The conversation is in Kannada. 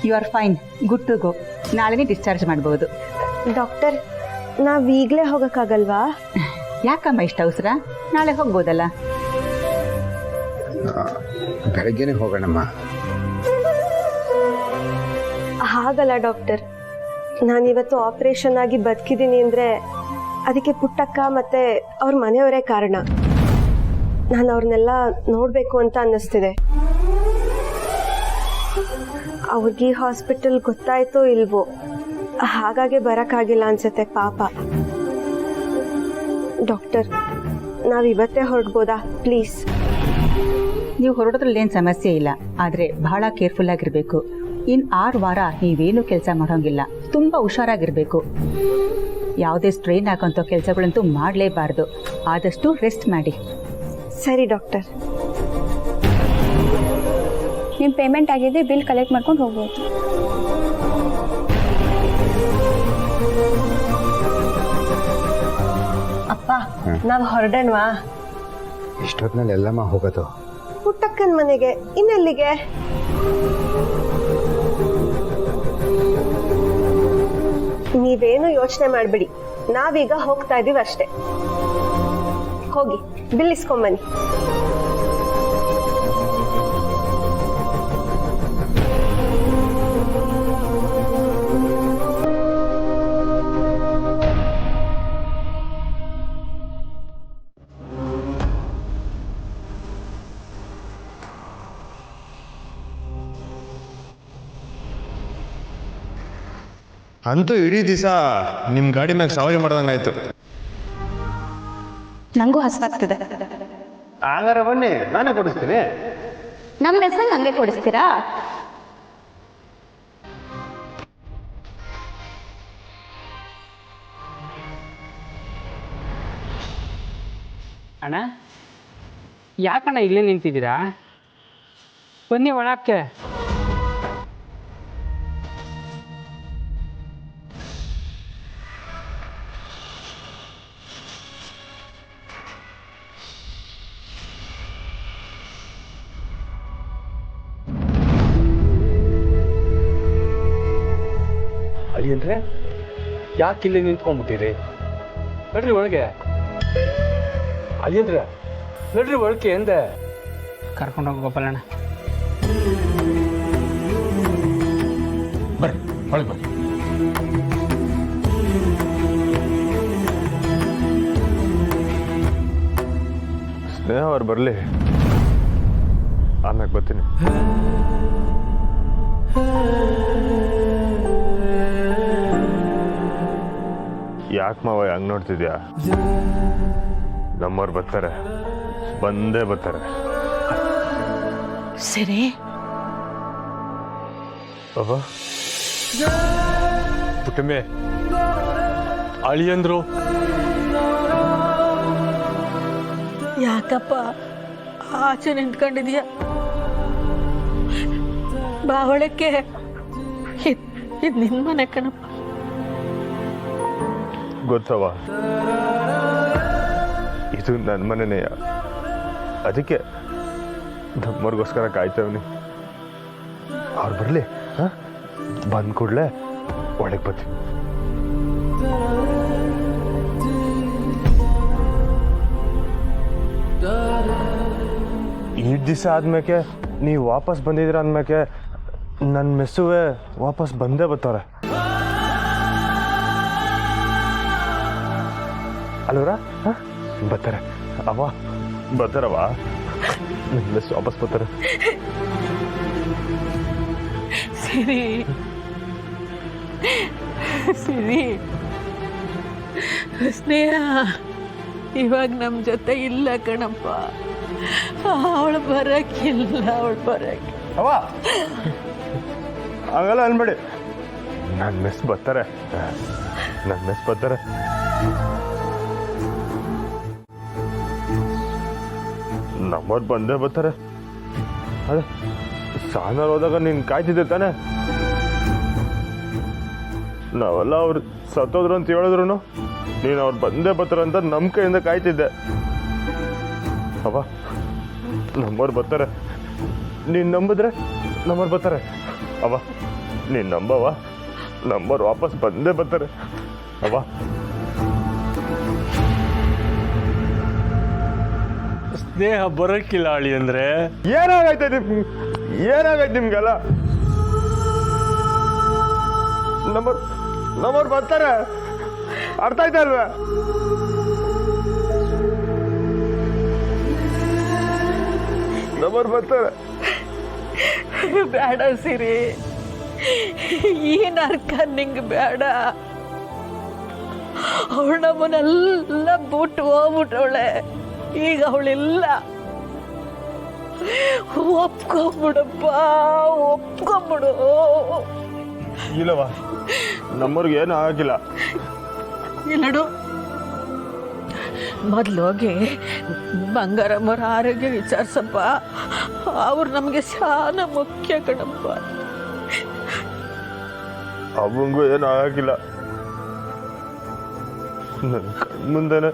You are fine, good to go. ನಾಳೆನೇ ಡಿಸ್ಚಾರ್ಜ್ ಮಾಡ್ಬೋದು. ಡಾಕ್ಟರ್, ನಾವು ಈಗಲೇ ಹೋಗೋಕ್ಕಾಗಲ್ವಾ? ಯಾಕಮ್ಮ ಇಷ್ಟ ಅವಸರ? ನಾಳೆ ಹೋಗ್ಬೋದಲ್ಲ. ಬೆಳಗ್ಗೆನೇ ಹೋಗೋಣಮ್ಮ. ಹಾಗಲ್ಲ ಡಾಕ್ಟರ್, ನಾನಿವತ್ತು ಆಪರೇಷನ್ ಆಗಿ ಬದುಕಿದ್ದೀನಿ ಅಂದರೆ ಅದಕ್ಕೆ ಪುಟ್ಟಕ್ಕ ಮತ್ತು ಅವ್ರ ಮನೆಯವರೇ ಕಾರಣ. ನಾನು ಅವ್ರನ್ನೆಲ್ಲ ನೋಡಬೇಕು ಅಂತ ಅನ್ನಿಸ್ತಿದೆ. ಅವ್ರಿಗೆ ಹಾಸ್ಪಿಟಲ್ ಗೊತ್ತಾಯ್ತೋ ಇಲ್ವೋ, ಹಾಗಾಗಿ ಬರೋಕ್ಕಾಗಿಲ್ಲ ಅನ್ಸುತ್ತೆ ಪಾಪ. ಡಾಕ್ಟರ್, ನಾವಿವತ್ತೇ ಹೊರಡ್ಬೋದಾ ಪ್ಲೀಸ್? ನೀವು ಹೊರಡೋದ್ರಲ್ಲಿ ಏನು ಸಮಸ್ಯೆ ಇಲ್ಲ, ಆದರೆ ಬಹಳ ಕೇರ್ಫುಲ್ ಆಗಿರಬೇಕು. ಇನ್ನು 6 ವಾರ ನೀವೇನು ಕೆಲಸ ಮಾಡೋಂಗಿಲ್ಲ, ತುಂಬ ಹುಷಾರಾಗಿರಬೇಕು. ಯಾವುದೇ ಸ್ಟ್ರೈನ್ ಹಾಕೋಂಥ ಕೆಲಸಗಳಂತೂ ಮಾಡಲೇಬಾರ್ದು. ಆದಷ್ಟು ರೆಸ್ಟ್ ಮಾಡಿ. ಸರಿ ಡಾಕ್ಟರ್. ನಿಮ್ಮ ಪೇಮೆಂಟ್ ಆಗಿದೆ, ಬಿಲ್ ಕಲೆಕ್ಟ್ ಮಾಡ್ಕೊಂಡು ಹೋಗ್ಬೋದು. ಅಪ್ಪ, ನಾವು ಹೊರಡೋಣವಾ? ಇಷ್ಟೊತ್ತಿನಲ್ಲಿ ಎಲ್ಲಮ್ಮ ಹೋಗೋದು? ಪುಟ್ಟಕ್ಕನ ಮನೆಗೆ. ಇನ್ನೆಲ್ಲಿಗೆ? ನೀವೇನು ಯೋಚನೆ ಮಾಡಬೇಡಿ, ನಾವೀಗ ಹೋಗ್ತಾ ಇದೀವಿ ಅಷ್ಟೇ. ಹೋಗಿ ಬಿಲ್ ಇಸ್ಕೊಂಬನ್ನಿ. ಅಂತೂ ಇಡೀ ದಿವಸ ನಿಮ್ಮ ಗಾಡಿ ಮ್ಯಾಗ ಸವಾರಿ ಮಾಡ್ದಂಗಾಯ್ತು. ನಂಗೂ ಹಸ್ವಾಗ್ತಿದೆ. ಆಗಾರ ಬನ್ನಿ, ನಾನೇ ಕೊಡಿಸ್ತೀನಿ. ನಮ್ಮ ಹೆಸರು ಹಂಗೆ ಕೊಡಿಸ್ತೀರಾ? ಅಣ್ಣ, ಯಾಕಣ್ಣ ಇಲ್ಲೇ ನಿಂತಿದ್ದೀರಾ? ಬನ್ನಿ ಒಳಕ್ಕೆ. ಅಳಿಯಂದ್ರೆ ಯಾಕೆ ಇಲ್ಲಿ ನಿಂತ್ಕೊಂಡ್ಬಿಟ್ಟಿರಿ? ನಡ್ರಿ ಒಳಗೆ. ಅಳಿಯಂದ್ರೆ ನಡ್ರಿ ಒಳಗೆ ಎಂದೆ. ಕರ್ಕೊಂಡೋಗಿ ಗೋಪಾಲಣ್ಣ. ಬರ್ರಿ ಒಳಗೆ ಬರ್ರಿ. ಸ್ನೇಹ ಅವ್ರು ಬರಲಿ, ಆಮ್ಯಾಗ ಬರ್ತೀನಿ. ಯಾಕೆ ಮಾವ ಹಂಗೆ ನೋಡ್ತಿದ್ಯಾ? ನಮ್ಮವ್ರು ಬರ್ತಾರೆ, ಬಂದೇ ಬರ್ತಾರೆ. ಸರಿ. ಅಬ್ಬಾ, ಪುಟ್ಟಮ್ಮೆ, ಅಳಿಯಂದ್ರು ಯಾಕಪ್ಪ ಆಚೆ ನಿಂತ್ಕೊಂಡಿದ್ಯಾ? ಬಾವಳಕ್ಕೆ ಇದು ನಿನ್ನ ಮನೆ ಕಣಪ್ಪ. ಗೊತ್ತವ, ಇದು ನನ್ನ ಮನೆನೇ. ಅದಕ್ಕೆ ನಮ್ಮವ್ರಿಗೋಸ್ಕರ ಕಾಯ್ತವನಿ. ಅವ್ರು ಬರಲಿ, ಬಂದ ಕೂಡಲೇ ಒಳಗೆ ಬರ್ತೀನಿ. ಈ ದಿವಸ ಆದ್ಮೇಲೆ ನೀವು ವಾಪಸ್ ಬಂದಿದ್ದೀರ ಅಂದ್ಮೇಲೆ ನನ್ನ ಮೆಸ್ಸುವೆ ವಾಪಸ್ ಬಂದೇ ಬರ್ತಾರೆ ಅಲ್ವರ? ಬರ್ತಾರೆ ಅವ, ಬರ್ತಾರವ. ನನ್ನ ಮೆಸ್ ವಾಪಸ್ ಬರ್ತಾರೆ. ಸಿರಿ ಸಿರಿ, ಸ್ನೇಹ ಇವಾಗ ನಮ್ಮ ಜೊತೆ ಇಲ್ಲ ಕಣಪ್ಪ. ಅವಳು ಬರಕ್ಕಿಲ್ಲ, ಅವಳು ಬರಕ್ಕೆ. ಅವ ಹಂಗಲ್ಲ ಅನ್ಬೇಡಿ, ನನ್ನ ಮೆಸ್ ಬರ್ತಾರೆ, ನನ್ನ ಮೆಸ್ ಬರ್ತಾರೆ. ನಮ್ಮವ್ರು ಬಂದೇ ಬರ್ತಾರೆ. ಅದೇ ಸಾನಾರು ಹೋದಾಗ ನೀನು ಕಾಯ್ತಿದ್ದೆ ತಾನೆ? ನಾವೆಲ್ಲ ಅವ್ರು ಸತ್ತೋದ್ರು ಅಂತ ಹೇಳಿದ್ರು ನೀನು ಅವ್ರು ಬಂದೇ ಬರ್ತಾರೆ ಅಂತ ನಮ್ಮ ಕೈಯಿಂದ ಕಾಯ್ತಿದ್ದೆ. ಅವ ನಮ್ಮವ್ರು ಬರ್ತಾರೆ, ನೀನು ನಂಬಿದ್ರೆ ನಮ್ಮವ್ರು ಬರ್ತಾರೆ. ಅವ ನೀನು ನಂಬವ ನಂಬರ್ ವಾಪಸ್ ಬಂದೇ ಬರ್ತಾರೆ ಅವ್ವ. ಸ್ನೇಹ ಬರೋಕ್ಕಿಲ್ಲ ಅಳಿ ಅಂದ್ರೆ ಏನಾಗೈತೆ ನಿಮ್ಗೆಲ್ಲ? ನಂಬರ್ ಬರ್ತಾರೆ, ಅರ್ಥ ಆಯ್ತಾ ಅಲ್ವಾ? ನಂಬರ್ ಬರ್ತಾರೆ. ಬೇಡ ಸಿರಿ, ಈ ನರ್ಕ ನಿಂಗೆ ಬೇಡ. ಅವಳು ನಮ್ಮನ್ನೆಲ್ಲ ಬಿಟ್ಟು ಹೋಗ್ಬಿಟ್ಟವಳೆ, ಈಗ ಅವಳಿಲ್ಲ. ಒಪ್ಕೊಂಬಿಡಪ್ಪ, ಒಪ್ಕೊಂಬಿಡು. ಇಲ್ಲವ, ನಮ್ಮವ್ರಿಗೆ ಏನೂ ಆಗಿಲ್ಲ. ಇಲ್ಲಡು, ಮೊದ್ಲು ಹೋಗಿ ಬಂಗಾರಮ್ಮರ ಆರೋಗ್ಯ ವಿಚಾರಿಸಪ್ಪ. ಅವ್ರು ನಮಗೆ ಶಾನ ಮುಖ್ಯ ಕಣಪ್ಪ. ಅವಂಗೂ ಏನೂ ಆಗಿಲ್ಲ. ನನ್ನ ಕಣ್ಮುಂದೆನೆ